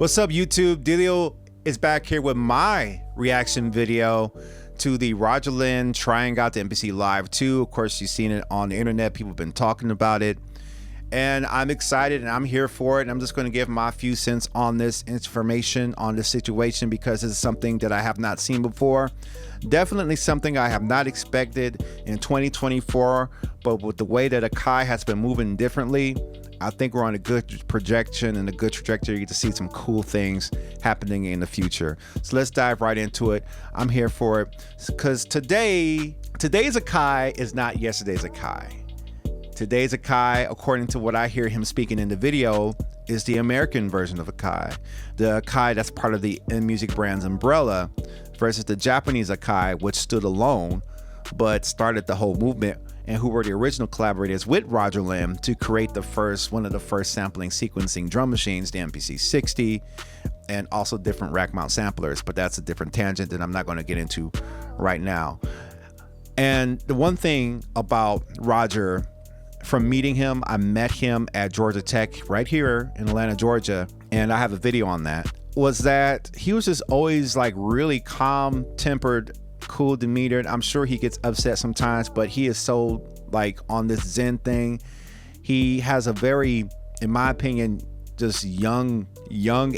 What's up, YouTube? Delio is back here with my reaction video to the Rodger Linn trying out the MPC Live 2. Of course, you've seen it on the internet. People have been talking about it. And I'm excited and I'm here for it. And I'm just going to give my few cents on this information, on this situation, because it's something that I have not seen before. Definitely something I have not expected in 2024. But with the way that Akai has been moving differently, I think we're on a good projection and a good trajectory to see some cool things happening in the future. So let's dive right into it. I'm here for it because today's Akai is not yesterday's Akai. Today's Akai, according to what I hear him speaking in the video, is the American version of Akai. The Akai that's part of the Music brand's umbrella versus the Japanese Akai, which stood alone but started the whole movement, and who were the original collaborators with Rodger Linn to create one of the first sampling sequencing drum machines, the MPC 60, and also different rack mount samplers. But that's a different tangent that I'm not going to get into right now. And the one thing about Rodger, from meeting him, I met him at Georgia Tech right here in Atlanta, Georgia, and I have a video on that, was that he was just always like really calm tempered, cool demeanored. I'm sure he gets upset sometimes, but he is so like on this Zen thing. He has a very, in my opinion, just young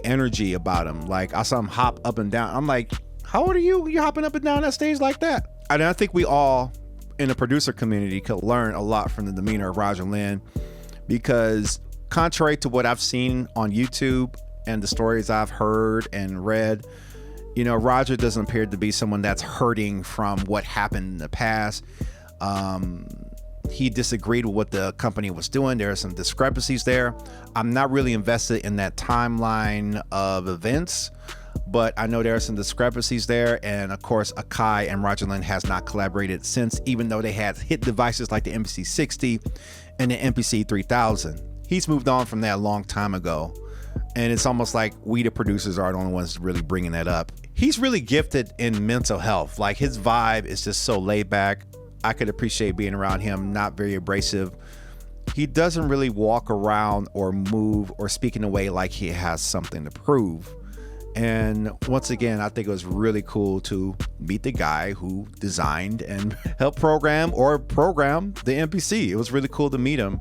energy about him. Like I saw him hop up and down. I'm like, how old are you? You're hopping up and down that stage like that? And I think we all in the producer community could learn a lot from the demeanor of Rodger Linn, because contrary to what I've seen on YouTube and the stories I've heard and read, you know, Rodger doesn't appear to be someone that's hurting from what happened in the past. He disagreed with what the company was doing. There are some discrepancies there. I'm not really invested in that timeline of events, but I know there are some discrepancies there. And of course, Akai and Rodger Linn has not collaborated since, even though they had hit devices like the MPC 60 and the MPC 3000. He's moved on from that a long time ago. And it's almost like we, the producers, are the only ones really bringing that up. He's really gifted in mental health. Like his vibe is just so laid back. I could appreciate being around him, not very abrasive. He doesn't really walk around or move or speak in a way like he has something to prove. And once again, I think it was really cool to meet the guy who designed and helped program the MPC. It was really cool to meet him.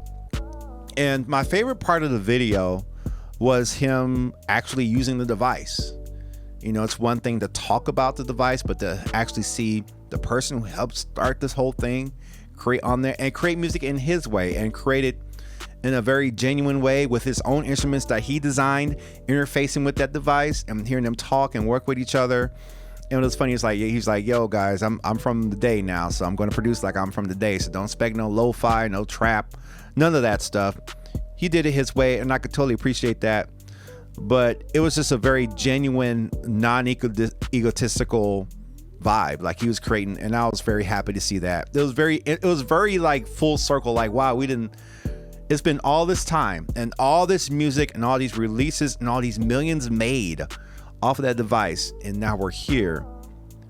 And my favorite part of the video was him actually using the device. You know, it's one thing to talk about the device, but to actually see the person who helped start this whole thing create on there and create music in his way and create it in a very genuine way with his own instruments that he designed, interfacing with that device and hearing them talk and work with each other. And what's funny is like, he's like, yo guys, I'm from the day now, so I'm going to produce like I'm from the day. So don't expect no lo-fi, no trap, none of that stuff. He did it his way, and I could totally appreciate that. But it was just a very genuine, non-egotistical vibe like he was creating, and I was very happy to see that. It was very like full circle, like wow, it's been all this time and all this music and all these releases and all these millions made off of that device, and now we're here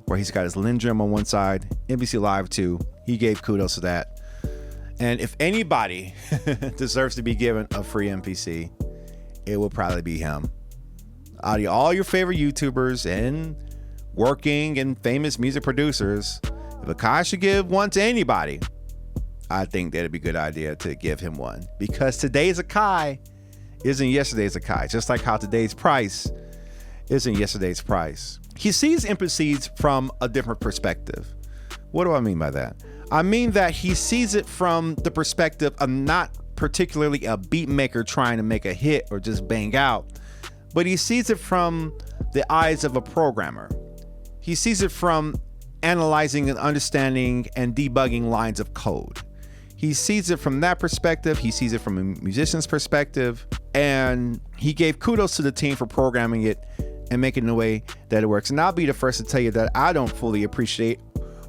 where he's got his Linn drum on one side, MPC Live 2. He gave kudos to that. And if anybody deserves to be given a free MPC, it will probably be him. Out of all your favorite YouTubers and working and famous music producers, if Akai should give one to anybody, I think that'd be a good idea to give him one, because today's Akai isn't yesterday's Akai, just like how today's price isn't yesterday's price. He sees MPCs from a different perspective. What do I mean by that? I mean that he sees it from the perspective of not particularly a beat maker trying to make a hit or just bang out, but he sees it from the eyes of a programmer. He sees it from analyzing and understanding and debugging lines of code. He sees it from that perspective. He sees it from a musician's perspective, and he gave kudos to the team for programming it and making it the way that it works. And I'll be the first to tell you that I don't fully appreciate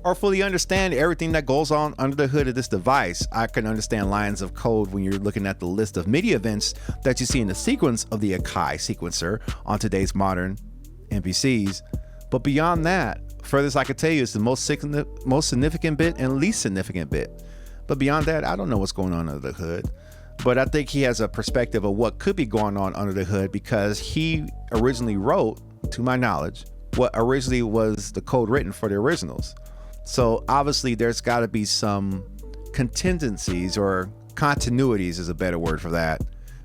or fully understand everything that goes on under the hood of this device. I can understand lines of code when you're looking at the list of MIDI events that you see in the sequence of the Akai sequencer on today's modern MPCs. But beyond that, furthest I could tell you is the most significant bit and least significant bit. But beyond that, I don't know what's going on under the hood. but I think he has a perspective of what could be going on under the hood, because he originally wrote, to my knowledge, what originally was the code written for the originals. So obviously there's got to be some contingencies, or continuities is a better word for that,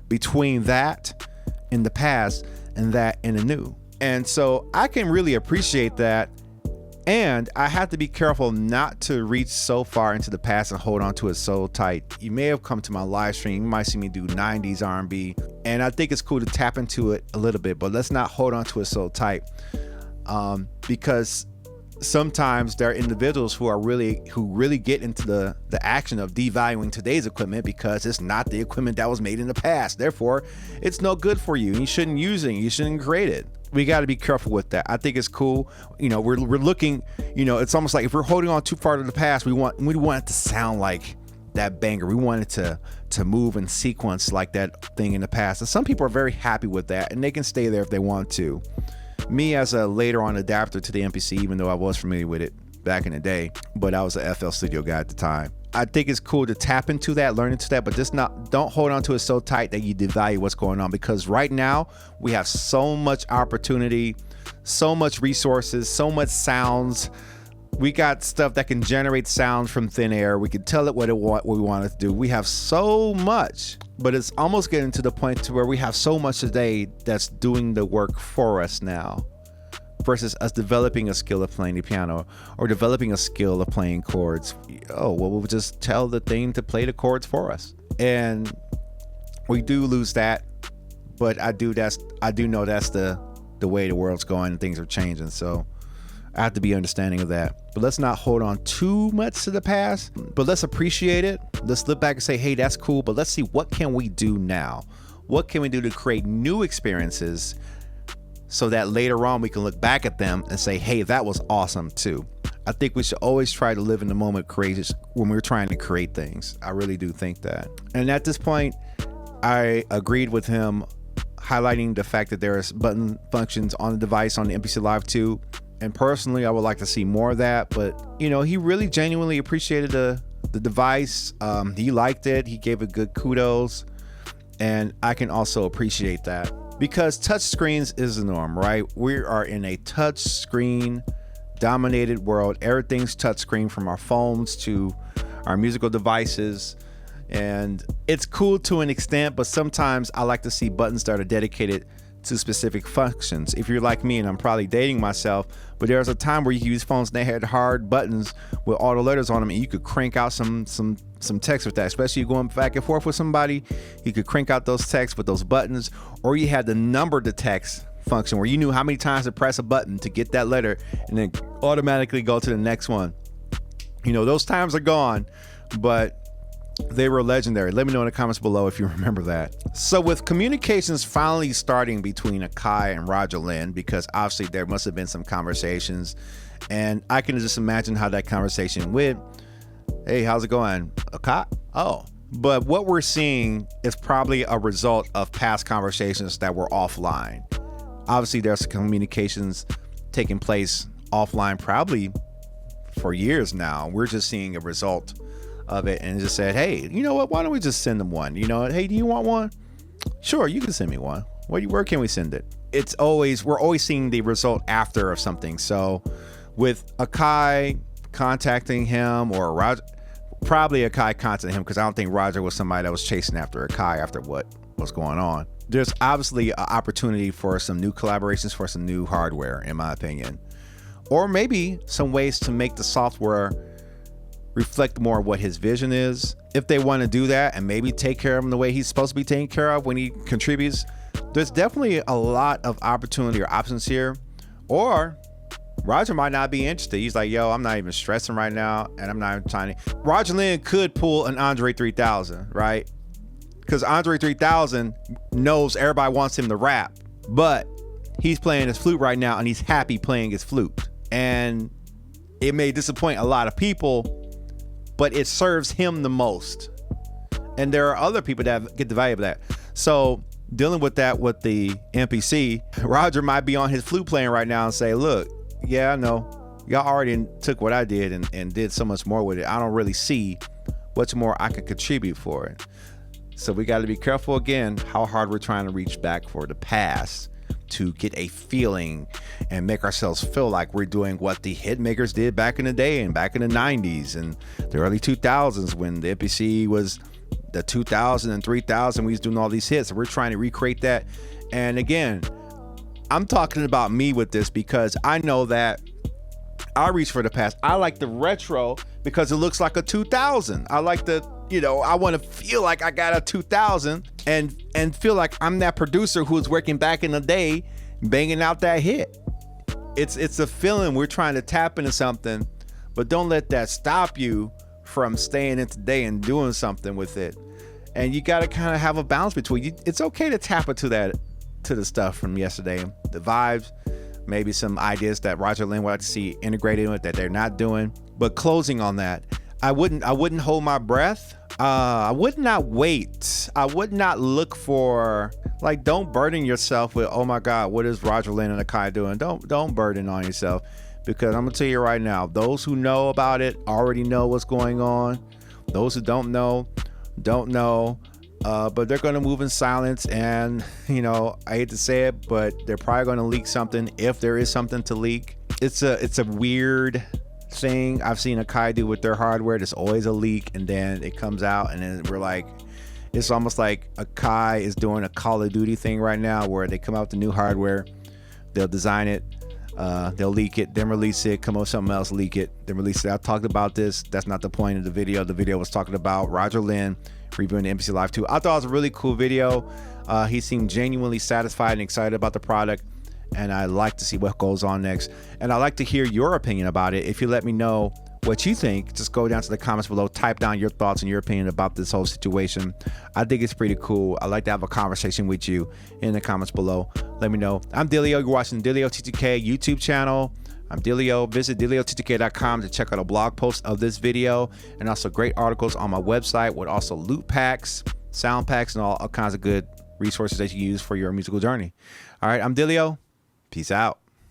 between that in the past and that in the new. And so I can really appreciate that. And I have to be careful not to reach so far into the past and hold on to it so tight. You may have come to my live stream. You might see me do 90s R&B. And I think it's cool to tap into it a little bit, but let's not hold on to it so tight. Because sometimes there are individuals who really get into the action of devaluing today's equipment because it's not the equipment that was made in the past. Therefore, it's no good for you. You shouldn't use it. You shouldn't create it. We got to be careful with that. I think it's cool. We're looking, it's almost like if we're holding on too far to the past, we want it to sound like that banger. We want it to move in sequence like that thing in the past. And some people are very happy with that, and they can stay there if they want to. Me, as a later on adapter to the MPC, even though I was familiar with it back in the day, but I was an FL Studio guy at the time. I think it's cool to tap into that, learn into that, but don't hold on to it so tight that you devalue what's going on, because right now we have so much opportunity, so much resources, so much sounds. We got stuff that can generate sound from thin air. We can tell it what we want it to do. We have so much, but it's almost getting to the point to where we have so much today that's doing the work for us now, versus us developing a skill of playing the piano or developing a skill of playing chords. We'll just tell the thing to play the chords for us. And we do lose that, but I do know that's the way the world's going and things are changing. So I have to be understanding of that. But let's not hold on too much to the past, but let's appreciate it. Let's look back and say, hey, that's cool, but let's see, what can we do now? What can we do to create new experiences so that later on we can look back at them and say, hey, that was awesome too. I think we should always try to live in the moment courageous when we're trying to create things. I really do think that. And at this point, I agreed with him highlighting the fact that there's button functions on the device on the MPC Live 2. And personally, I would like to see more of that. But, he really genuinely appreciated the device. He liked it. He gave it good kudos. And I can also appreciate that, because touch screens is the norm, right? We are in a touch screen dominated world. Everything's touch screen, from our phones to our musical devices. And it's cool to an extent, but sometimes I like to see buttons that are dedicated to specific functions. If you're like me, and I'm probably dating myself, but there was a time where you could use phones and they had hard buttons with auto letters on them, and you could crank out some text with that, especially going back and forth with somebody. You could crank out those texts with those buttons. Or you had the number to text function where you knew how many times to press a button to get that letter and then automatically go to the next one. Those times are gone, but they were legendary. Let me know in the comments below if you remember that. So with communications finally starting between Akai and Rodger Linn, because obviously there must have been some conversations, and I can just imagine how that conversation went. Hey, how's it going, Akai? Oh. But what we're seeing is probably a result of past conversations that were offline. Obviously, there's communications taking place offline probably for years now. We're just seeing a result of it, and just said, hey, you know what? Why don't we just send them one? Hey, do you want one? Sure, you can send me one. Where can we send it? We're always seeing the result after of something. So with Akai contacting him, or Rodger, probably Akai contacted him, because I don't think Rodger was somebody that was chasing after Akai after what was going on. There's obviously an opportunity for some new collaborations, for some new hardware, in my opinion, or maybe some ways to make the software reflect more of what his vision is. If they want to do that and maybe take care of him the way he's supposed to be taken care of when he contributes, there's definitely a lot of opportunity or options here. Or Rodger might not be interested. He's like, yo, I'm not even stressing right now, and I'm not even trying to. Rodger Linn could pull an Andre 3000, right? Because Andre 3000 knows everybody wants him to rap, but he's playing his flute right now, and he's happy playing his flute. And it may disappoint a lot of people, but it serves him the most. And there are other people that get the value of that. So dealing with that with the MPC, Rodger might be on his flute playing right now and say, look, yeah, I know y'all already took what I did and did so much more with it. I don't really see much more I could contribute for it. So we got to be careful again how hard we're trying to reach back for the past to get a feeling and make ourselves feel like we're doing what the hit makers did back in the day and back in the 90s and the early 2000s when the MPC was the 2000 and 3000. We was doing all these hits. So we're trying to recreate that. And again, I'm talking about me with this because I know that I reach for the past. I like the retro because it looks like a 2000. I like the, I want to feel like I got a 2000 and feel like I'm that producer who was working back in the day, banging out that hit. It's a feeling. We're trying to tap into something, but don't let that stop you from staying in today and doing something with it. And you got to kind of have a balance between you. It's okay to tap into to the stuff from yesterday, the vibes, maybe some ideas that Rodger Linn would like to see integrated in it that they're not doing. But closing on that, I wouldn't hold my breath. I would not wait. I would not look for, like, don't burden yourself with, oh my God, what is Rodger Linn and Akai doing? Don't burden on yourself, because I'm gonna tell you right now, those who know about it already know what's going on. Those who don't know. But they're going to move in silence, and I hate to say it, but they're probably going to leak something if there is something to leak. It's a weird thing I've seen Akai do with their hardware. There's always a leak, and then it comes out, and then we're like, it's almost like Akai is doing a Call of Duty thing right now, where they come out with the new hardware, they'll design it, they'll leak it, then release it, come up with something else, leak it, then release it. I talked about this. That's not the point of the video. The video was talking about Rodger Linn reviewing the MPC Live 2. I thought it was a really cool video. He seemed genuinely satisfied and excited about the product, and I like to see what goes on next. And I'd like to hear your opinion about it. If you let me know what you think, just go down to the comments below, type down your thoughts and your opinion about this whole situation. I think it's pretty cool. I'd like to have a conversation with you in the comments below. Let me know. I'm Delio. You're watching the Delio TTK YouTube channel. I'm Delio. Visit DelioTTK.com to check out a blog post of this video, and also great articles on my website with also loop packs, sound packs, and all kinds of good resources that you use for your musical journey. All right, I'm Delio. Peace out.